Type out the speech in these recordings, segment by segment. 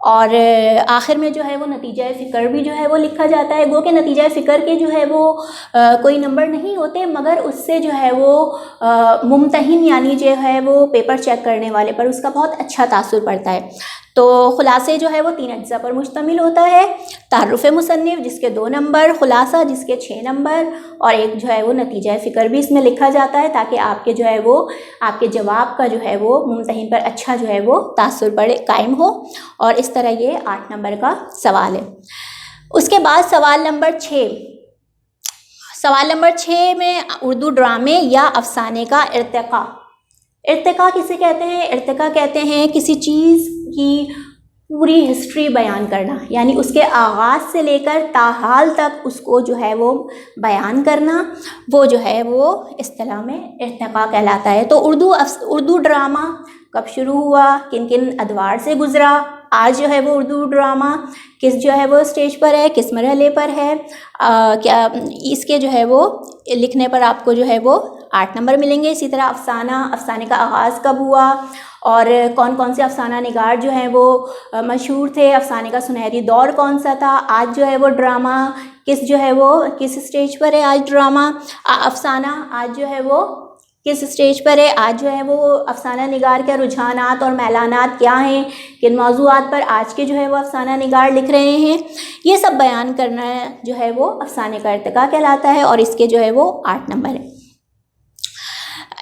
اور آخر میں جو ہے وہ نتیجہ فکر بھی جو ہے وہ لکھا جاتا ہے. گو کہ نتیجہ فکر کے جو ہے وہ کوئی نمبر نہیں ہوتے، مگر اس سے جو ہے وہ ممتحن یعنی جو ہے وہ پیپر چیک کرنے والے پر اس کا بہت اچھا تاثر پڑتا ہے. تو خلاصے جو ہے وہ 3 اجزاء پر مشتمل ہوتا ہے. تعارف مصنف جس کے 2 نمبر، خلاصہ جس کے 6 نمبر، اور ایک جو ہے وہ نتیجہ فکر بھی اس میں لکھا جاتا ہے تاکہ آپ کے جو ہے وہ آپ کے جواب کا جو ہے وہ ممتحن پر اچھا جو ہے وہ تاثر قائم ہو. اور اس طرح یہ 8 نمبر کا سوال ہے. اس کے بعد سوال نمبر 6. سوال نمبر 6 میں اردو ڈرامے یا افسانے کا ارتقاء. ارتقاء کسے کہتے ہیں؟ ارتقاء کہتے ہیں کسی چیز کی پوری ہسٹری بیان کرنا، یعنی اس کے آغاز سے لے کر تاحال تک اس کو جو ہے وہ بیان کرنا، وہ جو ہے وہ اصطلاح میں ارتقاء کہلاتا ہے. تو اردو ڈرامہ کب شروع ہوا، کن کن ادوار سے گزرا، آج جو ہے وہ اردو ڈرامہ کس جو ہے وہ اسٹیج پر ہے، کس مرحلے پر ہے، کیا اس کے جو ہے وہ لکھنے پر آپ کو جو ہے وہ 8 نمبر ملیں گے. اسی طرح افسانے کا آغاز کب ہوا اور کون کون سے افسانہ نگار جو ہیں وہ مشہور تھے، افسانے کا سنہری دور کون سا تھا، آج جو ہے وہ ڈرامہ کس اسٹیج پر ہے، آج ڈرامہ افسانہ آج جو ہے وہ کس اسٹیج پر ہے، آج جو ہے وہ افسانہ نگار کے رجحانات اور میلانات کیا ہیں، کن موضوعات پر آج کے جو ہے وہ افسانہ نگار لکھ رہے ہیں. یہ سب بیان کرنا جو ہے وہ افسانے کا ارتقاء کہلاتا ہے اور اس کے جو ہے وہ 8 نمبر ہیں.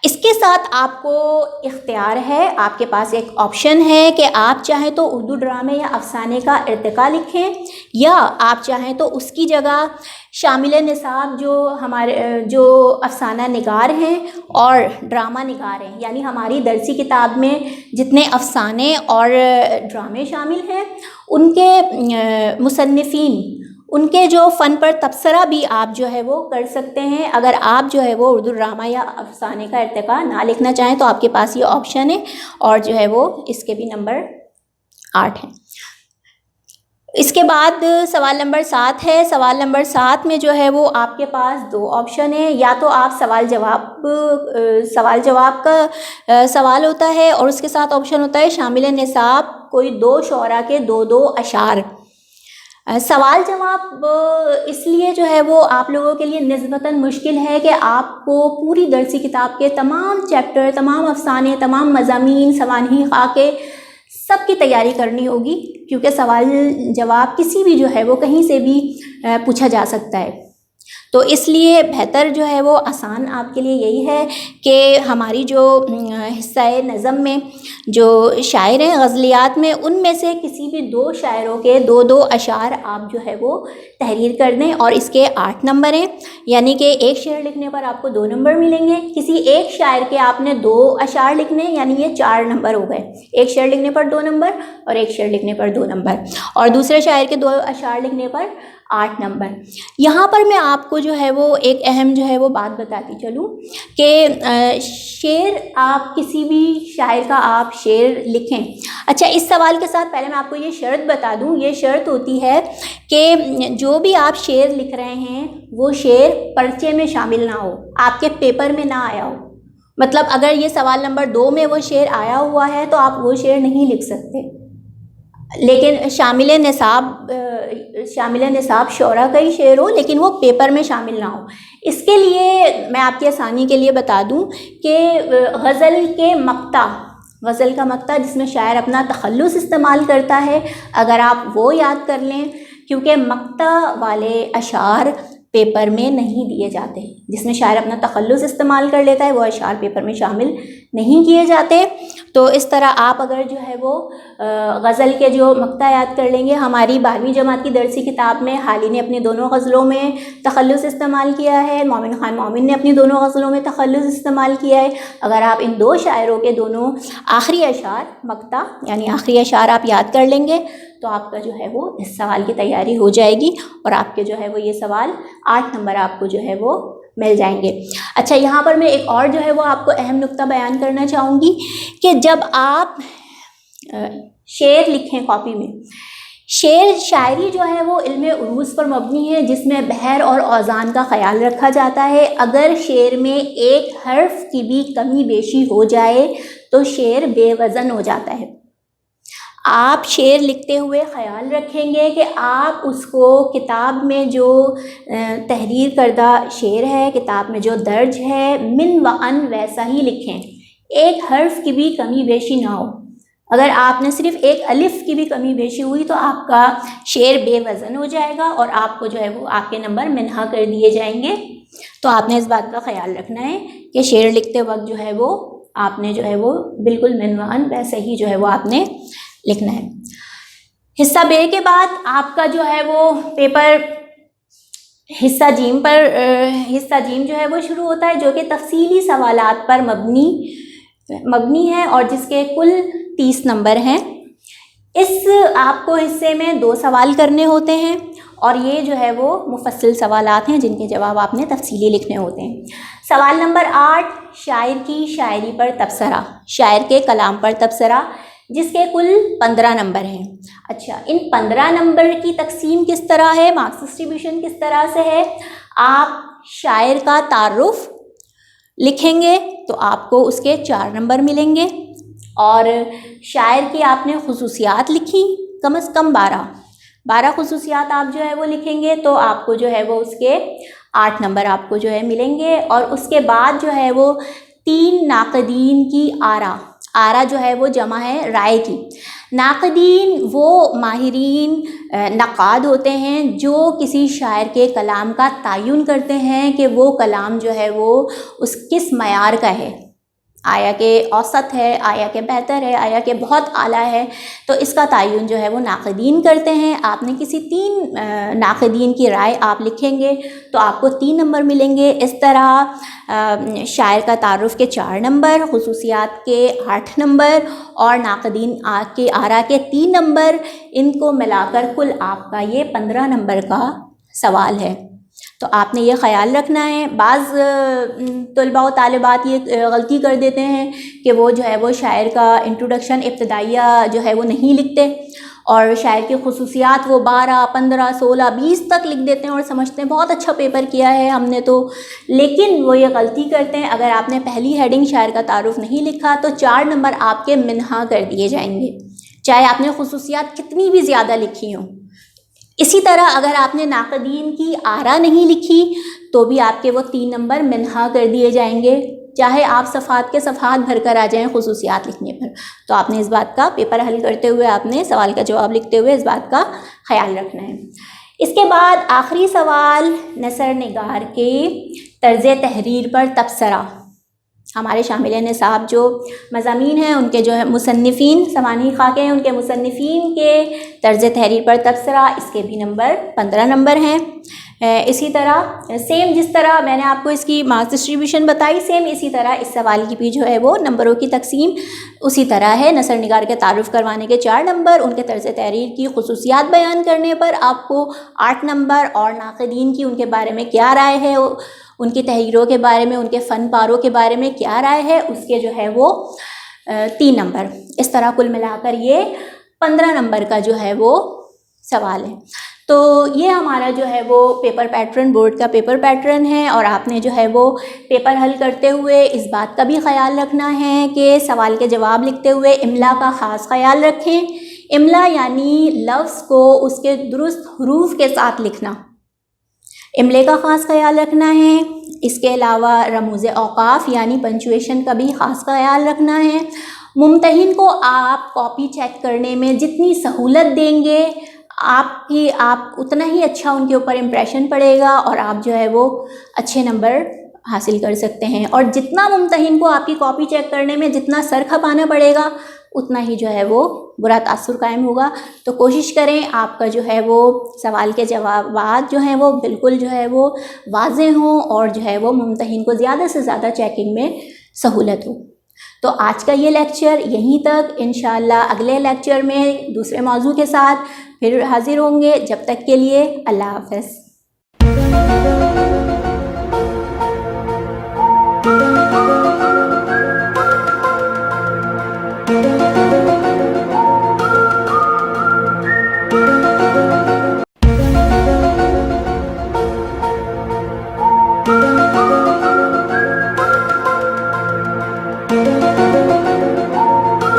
اس کے ساتھ آپ کو اختیار ہے، آپ کے پاس ایک آپشن ہے کہ آپ چاہیں تو اردو ڈرامے یا افسانے کا ارتقاء لکھیں، یا آپ چاہیں تو اس کی جگہ شامل نصاب جو افسانہ نگار ہیں اور ڈرامہ نگار ہیں، یعنی ہماری درسی کتاب میں جتنے افسانے اور ڈرامے شامل ہیں ان کے مصنفین، ان کے جو فن پر تبصرہ بھی آپ جو ہے وہ کر سکتے ہیں. اگر آپ جو ہے وہ اردو ڈرامہ یا افسانے کا ارتقاء نہ لکھنا چاہیں تو آپ کے پاس یہ آپشن ہے، اور جو ہے وہ اس کے بھی نمبر 8 ہیں. اس کے بعد سوال نمبر 7 ہے. سوال نمبر 7 میں جو ہے وہ آپ کے پاس 2 آپشن ہیں، یا تو آپ سوال جواب کا سوال ہوتا ہے اور اس کے ساتھ آپشن ہوتا ہے شامل نصاب کوئی 2 شعراء کے 2 اشعار. سوال جواب اس لیے جو ہے وہ آپ لوگوں کے لیے نسبتاً مشکل ہے کہ آپ کو پوری درسی کتاب کے تمام چیپٹر، تمام افسانے، تمام مضامین، سوانح خاکے سب کی تیاری کرنی ہوگی، کیونکہ سوال جواب کسی بھی جو ہے وہ کہیں سے بھی پوچھا جا سکتا ہے. تو اس لیے بہتر جو ہے وہ آسان آپ کے لیے یہی ہے کہ ہماری جو حصہ نظم میں جو شاعر ہیں غزلیات میں، ان میں سے کسی بھی 2 شاعروں کے 2 اشعار آپ جو ہے وہ تحریر کر دیں، اور اس کے 8 نمبر ہیں، یعنی کہ ایک شعر لکھنے پر آپ کو 2 نمبر ملیں گے. کسی ایک شاعر کے آپ نے 2 اشعار لکھنے، یعنی یہ 4 نمبر ہو گئے. ایک شعر لکھنے پر 2 نمبر اور ایک شعر لکھنے پر 2 نمبر، اور دوسرے شاعر کے 2 اشعار لکھنے پر 8 نمبر. یہاں پر میں آپ کو جو ہے وہ ایک اہم جو ہے وہ بات بتاتی چلوں کہ شعر آپ کسی بھی شاعر کا آپ شعر لکھیں. اچھا، اس سوال کے ساتھ پہلے میں آپ کو یہ شرط بتا دوں. یہ شرط ہوتی ہے کہ جو بھی آپ شعر لکھ رہے ہیں وہ شعر پرچے میں شامل نہ ہو، آپ کے پیپر میں نہ آیا ہو. مطلب اگر یہ سوال نمبر 2 میں وہ شعر آیا ہوا ہے تو آپ وہ شعر نہیں لکھ سکتے، لیکن شامل نصاب شعراء کا ہی شعر ہو لیکن وہ پیپر میں شامل نہ ہو. اس کے لیے میں آپ کی آسانی کے لیے بتا دوں کہ غزل کا مقطع جس میں شاعر اپنا تخلص استعمال کرتا ہے، اگر آپ وہ یاد کر لیں، کیونکہ مقطع والے اشعار پیپر میں نہیں دیے جاتے. جس میں شاعر اپنا تخلص استعمال کر لیتا ہے وہ اشعار پیپر میں شامل نہیں کیے جاتے. تو اس طرح آپ اگر جو ہے وہ غزل کے جو مقطع یاد کر لیں گے، ہماری 12ویں جماعت کی درسی کتاب میں حالی نے اپنی دونوں غزلوں میں تخلص استعمال کیا ہے، مومن خان مومن نے اپنی دونوں غزلوں میں تخلص استعمال کیا ہے. اگر آپ ان 2 شاعروں کے دونوں آخری اشعار مقطع یعنی آخری اشعار آپ یاد کر لیں گے تو آپ کا جو ہے وہ اس سوال کی تیاری ہو جائے گی، اور آپ کے جو ہے وہ یہ سوال 8 نمبر آپ کو جو ہے وہ مل جائیں گے. اچھا، یہاں پر میں ایک اور جو ہے وہ آپ کو اہم نقطہ بیان کرنا چاہوں گی کہ جب آپ شعر لکھیں کاپی میں، شاعری جو ہے وہ علم عروض پر مبنی ہے جس میں بحر اور اوزان کا خیال رکھا جاتا ہے. اگر شعر میں ایک حرف کی بھی کمی بیشی ہو جائے تو شعر بے وزن ہو جاتا ہے. آپ شعر لکھتے ہوئے خیال رکھیں گے کہ آپ اس کو کتاب میں جو تحریر کردہ شعر ہے، کتاب میں جو درج ہے، من و ان ویسا ہی لکھیں، ایک حرف کی بھی کمی بیشی نہ ہو۔ اگر آپ نے صرف ایک الف کی بھی کمی بیشی ہوئی تو آپ کا شعر بے وزن ہو جائے گا اور آپ کو جو ہے وہ آپ کے نمبر منہا کر دیے جائیں گے۔ تو آپ نے اس بات کا خیال رکھنا ہے کہ شعر لکھتے وقت جو ہے وہ آپ نے جو ہے وہ بالکل من و ان ویسے ہی جو ہے وہ آپ نے لکھنا ہے۔ حصہ بے کے بعد آپ کا جو ہے وہ پیپر حصہ جیم جو ہے وہ شروع ہوتا ہے، جو کہ تفصیلی سوالات پر مبنی ہے اور جس کے کل 30 نمبر ہیں۔ اس آپ کو حصے میں 2 سوال کرنے ہوتے ہیں اور یہ جو ہے وہ مفصل سوالات ہیں جن کے جواب آپ نے تفصیلی لکھنے ہوتے ہیں۔ سوال نمبر 8، شاعر کی شاعری پر تبصرہ، شاعر کے کلام پر تبصرہ، جس کے کل 15 نمبر ہیں۔ اچھا، ان 15 نمبر کی تقسیم کس طرح ہے، مارکس ڈسٹریبیوشن کس طرح سے ہے؟ آپ شاعر کا تعارف لکھیں گے تو آپ کو اس کے 4 نمبر ملیں گے، اور شاعر کی آپ نے خصوصیات لکھی کم از کم 12 خصوصیات آپ جو ہے وہ لکھیں گے تو آپ کو جو ہے وہ اس کے 8 نمبر آپ کو جو ہے ملیں گے۔ اور اس کے بعد جو ہے وہ 3 ناقدین کی آرا جو ہے وہ جمع ہے رائے کی۔ ناقدین وہ ماہرین نقاد ہوتے ہیں جو کسی شاعر کے کلام کا تعین کرتے ہیں کہ وہ کلام جو ہے وہ اس کس معیار کا ہے، آیا کہ اوسط ہے، آیا کہ بہتر ہے، آیا کہ بہت اعلیٰ ہے، تو اس کا تعین جو ہے وہ ناقدین کرتے ہیں۔ آپ نے کسی 3 ناقدین کی رائے آپ لکھیں گے تو آپ کو 3 نمبر ملیں گے۔ اس طرح شاعر کا تعارف کے 4 نمبر، خصوصیات کے 8 نمبر اور ناقدین کی آرا کے 3 نمبر، ان کو ملا کر کل آپ کا یہ 15 نمبر کا سوال ہے۔ تو آپ نے یہ خیال رکھنا ہے۔ بعض طلباء و طالبات یہ غلطی کر دیتے ہیں کہ وہ جو ہے وہ شاعر کا انٹروڈکشن ابتدائیہ جو ہے وہ نہیں لکھتے اور شاعر کی خصوصیات وہ 12 15 16 20 تک لکھ دیتے ہیں اور سمجھتے ہیں بہت اچھا پیپر کیا ہے ہم نے تو، لیکن وہ یہ غلطی کرتے ہیں۔ اگر آپ نے پہلی ہیڈنگ شاعر کا تعارف نہیں لکھا تو 4 نمبر آپ کے منہا کر دیے جائیں گے، چاہے آپ نے خصوصیات کتنی بھی زیادہ لکھی ہوں۔ اسی طرح اگر آپ نے ناقدین کی آرا نہیں لکھی تو بھی آپ کے وہ 3 نمبر منہا کر دیے جائیں گے، چاہے آپ صفحات کے صفحات بھر کر آ جائیں خصوصیات لکھنے پر۔ تو آپ نے اس بات کا پیپر حل کرتے ہوئے، آپ نے سوال کا جواب لکھتے ہوئے اس بات کا خیال رکھنا ہے۔ اس کے بعد آخری سوال، نثر نگار کے طرز تحریر پر تبصرہ۔ ہمارے شامل نصاب جو مضامین ہیں ان کے جو ہے مصنفین، سوانح خاکے ہیں، ان کے مصنفین کے طرز تحریر پر تبصرہ، اس کے بھی نمبر 15 نمبر ہیں۔ اسی طرح سیم جس طرح میں نے آپ کو اس کی مارکس ڈسٹریبیوشن بتائی، سیم اسی طرح اس سوال کی بھی جو ہے وہ نمبروں کی تقسیم اسی طرح ہے۔ نثر نگار کے تعارف کروانے کے 4 نمبر، ان کے طرز تحریر کی خصوصیات بیان کرنے پر آپ کو 8 نمبر، اور ناقدین کی ان کے بارے میں کیا رائے ہے، ان کی تحریروں کے بارے میں، ان کے فن پاروں کے بارے میں کیا رائے ہے، اس کے جو ہے وہ 3 نمبر۔ اس طرح کل ملا کر یہ 15 نمبر کا جو ہے وہ سوال ہے۔ تو یہ ہمارا جو ہے وہ پیپر پیٹرن، بورڈ کا پیپر پیٹرن ہے، اور آپ نے جو ہے وہ پیپر حل کرتے ہوئے اس بات کا بھی خیال رکھنا ہے کہ سوال کے جواب لکھتے ہوئے املا کا خاص خیال رکھیں۔ املا یعنی لفظ کو اس کے درست حروف کے ساتھ لکھنا، املے کا خاص خیال رکھنا ہے۔ اس کے علاوہ رموز اوقاف یعنی پنچویشن کا بھی خاص خیال رکھنا ہے۔ ممتحن کو آپ کاپی چیک کرنے میں جتنی سہولت دیں گے آپ اتنا ہی اچھا ان کے اوپر امپریشن پڑے گا اور آپ جو ہے وہ اچھے نمبر حاصل کر سکتے ہیں، اور جتنا ممتحن کو آپ کی کاپی چیک کرنے میں جتنا سر کھپانا پڑے گا اتنا ہی جو ہے وہ برا تاثر قائم ہوگا۔ تو کوشش کریں آپ کا جو ہے وہ سوال کے جوابات جو ہیں وہ بالکل جو ہے وہ واضح ہوں اور جو ہے وہ ممتحن کو زیادہ سے زیادہ چیکنگ میں سہولت ہو۔ تو آج کا یہ لیکچر یہیں تک، انشاءاللہ اگلے لیکچر میں دوسرے موضوع کے ساتھ پھر حاضر ہوں گے۔ جب تک کے لیے اللہ حافظ۔